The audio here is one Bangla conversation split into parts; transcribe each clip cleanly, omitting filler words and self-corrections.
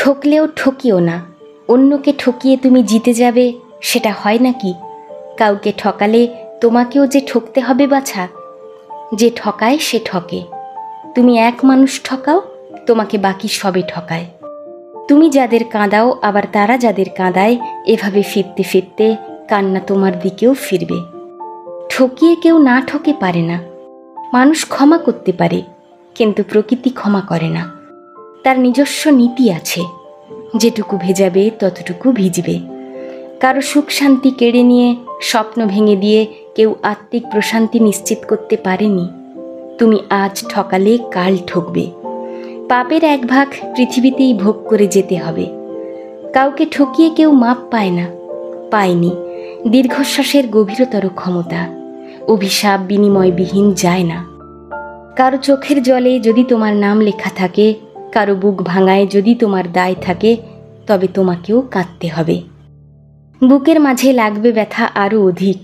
ঠকলেও ঠকিও না। অন্যকে ঠকিয়ে তুমি জিতে যাবে, সেটা হয় নাকি? কাউকে ঠকালে তোমাকেও যে ঠকতে হবে বাছা। যে ঠকায় সে ঠকে। তুমি এক মানুষ ঠকাও, তোমাকে বাকি সবে ঠকায়। তুমি যাদের কাঁদাও, আবার তারা যাদের কাঁদায়, এভাবে ফিরতে ফিরতে কান্না তোমার দিকেও ফিরবে। ঠকিয়ে কেউ না ঠকে পারে না। মানুষ ক্ষমা করতে পারে, কিন্তু প্রকৃতি ক্ষমা করে না। তার নিজস্ব নীতি আছে, যেটুকু ভেজাবে ততটুকু ভিজবে। কারো সুখ শান্তি কেড়ে নিয়ে, স্বপ্ন ভেঙে দিয়ে কেউ আত্মিক প্রশান্তি নিশ্চিত করতে পারেনি। তুমি আজ ঠকালে কাল ঠকবে। পাপের এক ভাগ পৃথিবীতেই ভোগ করে যেতে হবে। কাউকে ঠকিয়ে কেউ মাপ পায় না, পায়নি। দীর্ঘশ্বাসের গভীরতর ক্ষমতা অভিশাপ বিনিময়বিহীন যায় না। কারো চোখের জলে যদি তোমার নাম লেখা থাকে, কারো বুক ভাঙায় যদি তোমার দায় থাকে, তবে তোমাকেও কাঁদতে হবে। বুকের মাঝে লাগবে ব্যথা আরও অধিক।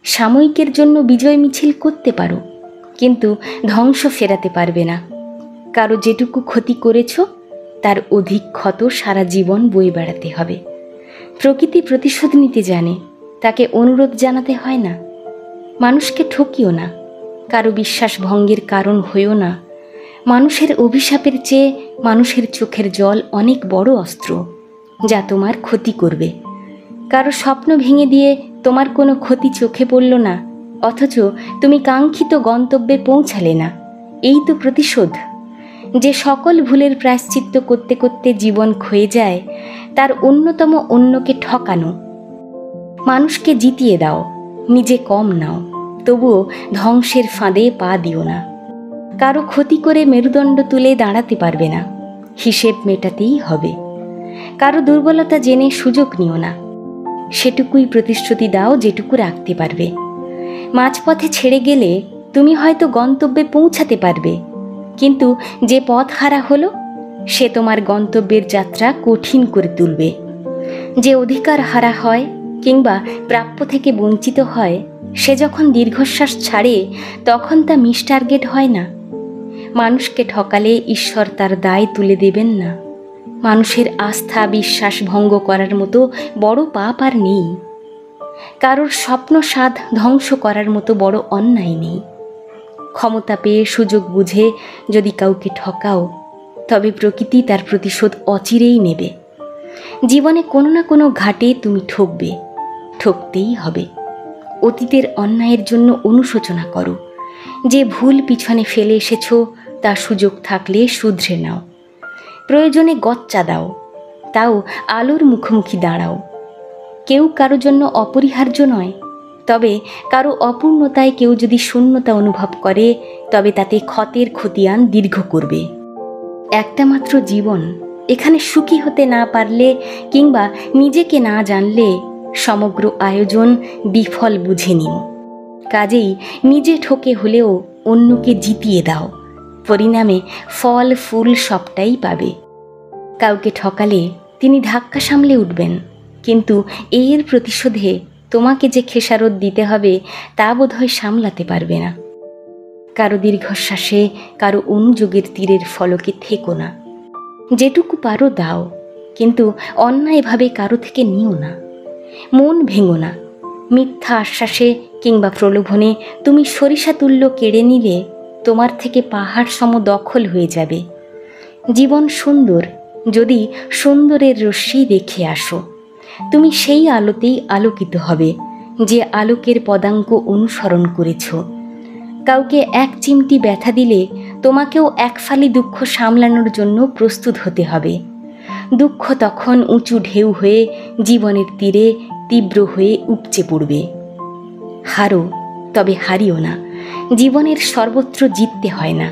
সাময়িকের জন্য বিজয় মিছিল করতে পারো, কিন্তু ধ্বংস ফেরাতে পারবে না। কারো যেটুকু ক্ষতি করেছ, তার অধিক ক্ষত সারা জীবন বয়ে বেড়াতে হবে। প্রকৃতি প্রতিশোধ নিতে জানে, তাকে অনুরোধ জানাতে হয় না। মানুষকে ঠকিও না, কারো বিশ্বাস ভঙ্গের কারণ হইও না। মানুষের অভিশাপের চেয়ে মানুষের চোখের জল অনেক বড় অস্ত্র, যা তোমার ক্ষতি করবে। কারো স্বপ্ন ভেঙে দিয়ে তোমার কোনো ক্ষতি চোখে পড়ল না, অথচ তুমি কাঙ্ক্ষিত গন্তব্যে পৌঁছালে না। এই তো প্রতিশোধ। যে সকল ভুলের প্রায়শ্চিত্ত করতে করতে জীবন ক্ষয়ে যায়, তার অন্যতম অন্যকে ঠকানো। মানুষকে জিতিয়ে দাও, নিজে কম নাও, তবুও ধ্বংসের ফাঁদে পা দিও না। কারো ক্ষতি করে মেরুদণ্ড তুলে দাঁড়াতে পারবে না, হিসেব মেটাতেই হবে। কারো দুর্বলতা জেনে সুযোগ নিও না, সেটুকুই প্রতিশ্রুতি দাও যেটুকু রাখতে পারবে। মাঝপথে ছেড়ে গেলে তুমি হয়তো গন্তব্যে পৌঁছাতে পারবে, কিন্তু যে পথ হারা হলো, সে তোমার গন্তব্যের যাত্রা কঠিন করে তুলবে। যে অধিকার হারা হয় কিংবা প্রাপ্য থেকে বঞ্চিত হয়, সে যখন দীর্ঘশ্বাস ছাড়ে, তখন তা মিস টার্গেট হয় না। মানুষকে ঠকালে ঈশ্বর তার দায় তুলে দেবেন না। মানুষের আস্থা বিশ্বাস ভঙ্গ করার মতো বড় পাপ আর নেই। কারোর স্বপ্ন সাধ ধ্বংস করার মতো বড় অন্যায় নেই। ক্ষমতা পেয়ে সুযোগ বুঝে যদি কাউকে ঠকাও, তবে প্রকৃতি তার প্রতিশোধ অচিরেই নেবে। জীবনে কোনো না কোনো ঘাটে তুমি ঠকবে, ঠকতেই হবে। অতীতের অন্যায়ের জন্য অনুশোচনা করো। যে ভুল পিছনে ফেলে এসেছো, তা সুযোগ থাকলে শুধরে নাও। প্রয়োজনে গচ্চা দাও, তাও আলোর মুখোমুখি দাঁড়াও। কেউ কারো জন্য অপরিহার্য নয়, তবে কারো অপূর্ণতায় কেউ যদি শূন্যতা অনুভব করে, তবে তাতে ক্ষতের খতিয়ান দীর্ঘ করবে। একটা মাত্র জীবন, এখানে সুখী হতে না পারলে কিংবা নিজেকে না জানলে সমগ্র আয়োজন বিফল বুঝে নিও। কাজেই নিজে ঠকে হলেও অন্যকে জিতিয়ে দাও, পরিণামে ফল ফুল সবটাই পাবে। কাউকে ঠকালে তিনি ধাক্কা সামলে উঠবেন, কিন্তু এর প্রতিশোধে তোমাকে যে খেসারত দিতে হবে, তা বোধহয় সামলাতে পারবে না। কারো দীর্ঘশ্বাসে, কারো অনুযোগের তীরের ফলকে থেকো না। যেটুকু পারো দাও, কিন্তু অন্যায়ভাবে কারো থেকে নিও না। মন ভেঙো না। মিথ্যা আশ্বাসে কিংবা প্রলোভনে তুমি সরিষা তুল্য কেড়ে নিলে তোমার থেকে পাহাড় সম দখল হয়ে যাবে। জীবন সুন্দর, যদি সুন্দরের রশ্মি দেখে আসো। তুমি সেই আলোতেই আলোকিত হবে, যে আলোকের পদাঙ্ক অনুসরণ করেছ। কাউকে এক চিমটি ব্যথা দিলে তোমাকেও এক ফালি দুঃখ সামলানোর জন্য প্রস্তুত হতে হবে। দুঃখ তখন উঁচু ঢেউ হয়ে জীবনের তীরে তীব্র হয়ে উপচে পড়বে। হারো, তবে হারিও না। জীবনের সর্বত্র জিততে হয় না।